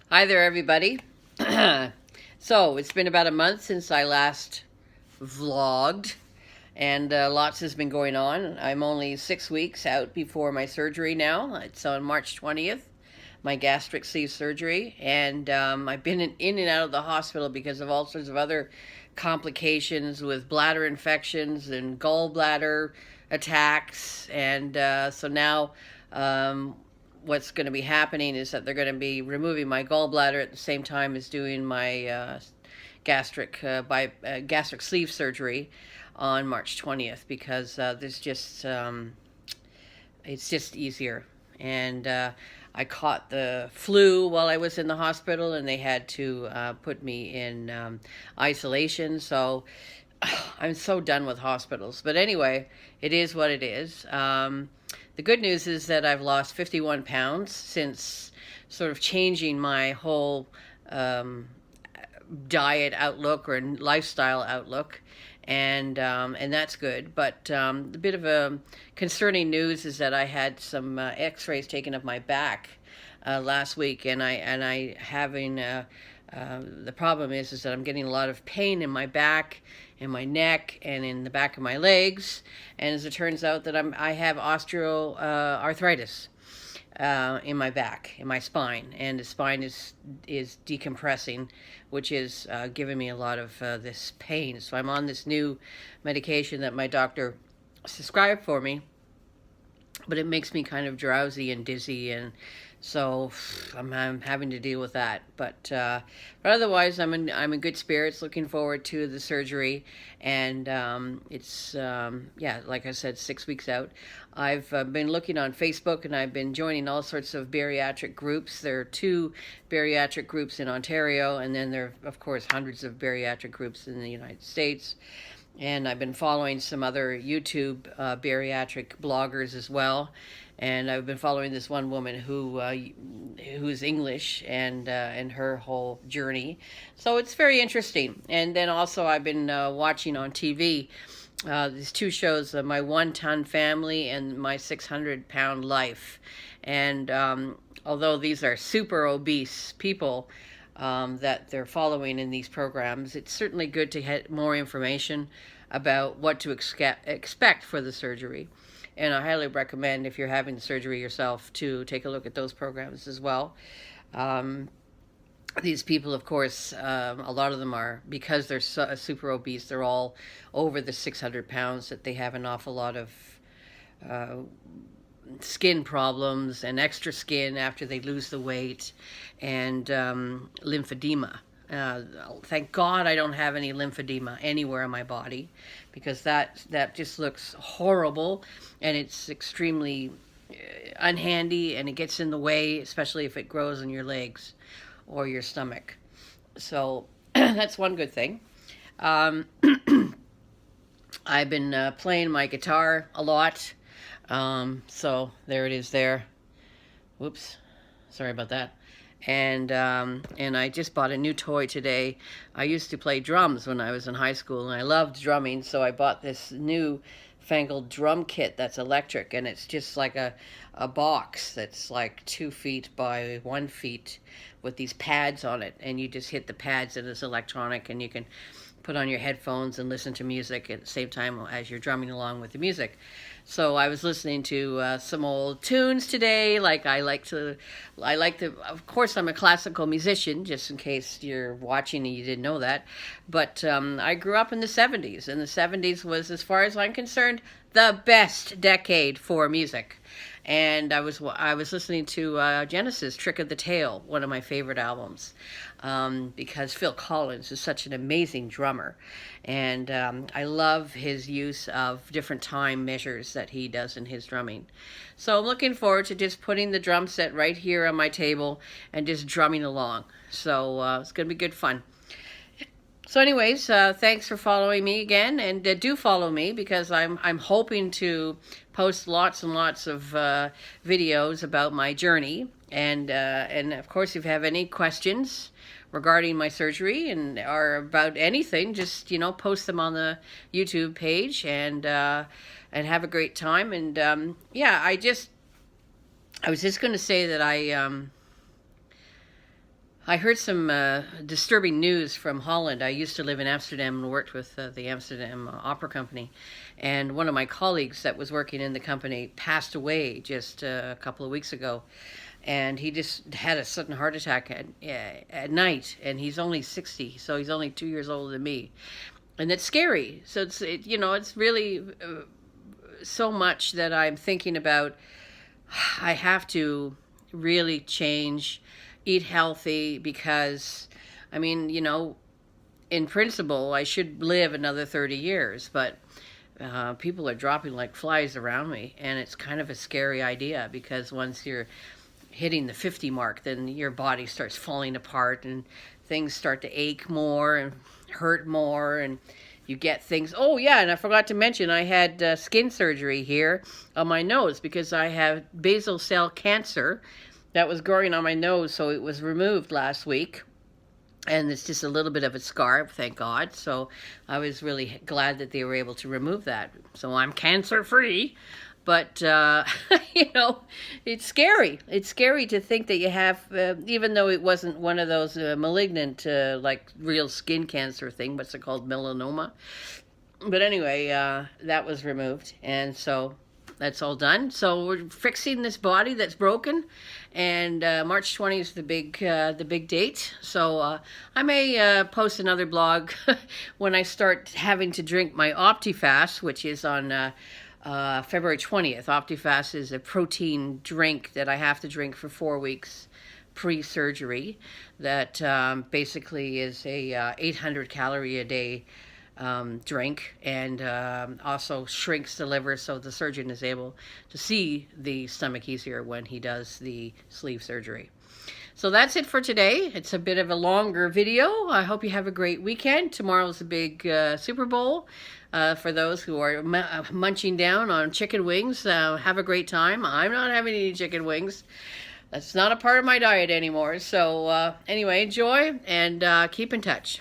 Hi there, everybody. So, it's been about a month since I last vlogged, and lots has been going on. I'm only 6 weeks out before my surgery now. It's on March 20th, my gastric sleeve surgery, and I've been in and out of the hospital because of all sorts of other complications with bladder infections and gallbladder attacks, and so now what's going to be happening is that they're going to be removing my gallbladder at the same time as doing my gastric sleeve surgery on March 20th because there's just it's just easier. And I caught the flu while I was in the hospital, and they had to put me in isolation. So I'm so done with hospitals. But anyway, it is what it is. The good news is that I've lost 51 pounds since sort of changing my whole diet outlook or lifestyle outlook, and that's good. But a bit of a concerning news is that I had some X-rays taken of my back last week, and I having the problem is that I'm getting a lot of pain in my back, in my neck, and in the back of my legs. And as it turns out, that I have osteoarthritis in my back, in my spine, and the spine is decompressing, which is giving me a lot of this pain. So I'm on this new medication that my doctor prescribed for me, but it makes me kind of drowsy and dizzy, and so I'm having to deal with that. But otherwise, I'm in good spirits. Looking forward to the surgery, and it's yeah, like I said, 6 weeks out. I've been looking on Facebook, and I've been joining all sorts of bariatric groups. There are 2 bariatric groups in Ontario, and then there are, of course, hundreds of bariatric groups in the United States. And I've been following some other YouTube bariatric bloggers as well. And I've been following this one woman who's English, and her whole journey. So it's very interesting. And then also I've been watching on TV these 2 shows, My 1-Ton Family and My 600-Pound Life. And although these are super obese people that they're following in these programs, it's certainly good to get more information about what to expect for the surgery. And I highly recommend, if you're having the surgery yourself, to take a look at those programs as well. These people, of course, a lot of them are, because they're super obese, they're all over the 600 pounds, that they have an awful lot of skin problems and extra skin after they lose the weight, and lymphedema. Thank God I don't have any lymphedema anywhere in my body, because that just looks horrible, and it's extremely unhandy, and it gets in the way, especially if it grows in your legs or your stomach. So that's one good thing. I've been playing my guitar a lot. So there it is there. Whoops. Sorry about that. And I just bought a new toy today. I used to play drums when I was in high school, and I loved drumming, so I bought this new fangled drum kit that's electric, and it's just like a box that's like 2 feet by 1 feet with these pads on it, and you just hit the pads, and it's electronic, and you can put on your headphones and listen to music at the same time as you're drumming along with the music. So I was listening to some old tunes today. Of course, I'm a classical musician, just in case you're watching and you didn't know that. But I grew up in the 70s, and the 70s was, as far as I'm concerned, the best decade for music. And I was listening to Genesis' Trick of the Tail, one of my favorite albums, because Phil Collins is such an amazing drummer. And I love his use of different time measures that he does in his drumming. So I'm looking forward to just putting the drum set right here on my table and just drumming along. So it's going to be good fun. So anyways, thanks for following me again, and do follow me, because I'm hoping to post lots and lots of videos about my journey, and of course, if you have any questions regarding my surgery or about anything, just post them on the YouTube page, and have a great time. And yeah, I was just going to say that I heard some disturbing news from Holland. I used to live in Amsterdam and worked with the Amsterdam Opera Company. And one of my colleagues that was working in the company passed away just a couple of weeks ago. And he just had a sudden heart attack at night. And he's only 60, so he's only 2 years older than me. And it's scary. So it's really so much that I'm thinking about. I have to really change, eat healthy, because I mean, in principle I should live another 30 years, but people are dropping like flies around me, and it's kind of a scary idea, because once you're hitting the 50 mark, then your body starts falling apart and things start to ache more and hurt more, and you get things. Oh yeah, and I forgot to mention, I had skin surgery here on my nose because I have basal cell cancer that was growing on my nose, so it was removed last week. And it's just a little bit of a scar, thank God. So I was really glad that they were able to remove that. So I'm cancer-free. But, it's scary. It's scary to think that you have, even though it wasn't one of those malignant, like real skin cancer thing, what's it called, melanoma. But anyway, that was removed. And so that's all done. So we're fixing this body that's broken. And March 20th is the big date. So I may post another blog when I start having to drink my OptiFast, which is on February 20th. OptiFast is a protein drink that I have to drink for 4 weeks pre-surgery. That basically is a 800 calorie a day drink, and also shrinks the liver, so the surgeon is able to see the stomach easier when he does the sleeve surgery. So that's it for today. It's a bit of a longer video. I hope you have a great weekend. Tomorrow's a big Super Bowl. For those who are munching down on chicken wings, have a great time. I'm not having any chicken wings. That's not a part of my diet anymore. So anyway, enjoy, and keep in touch.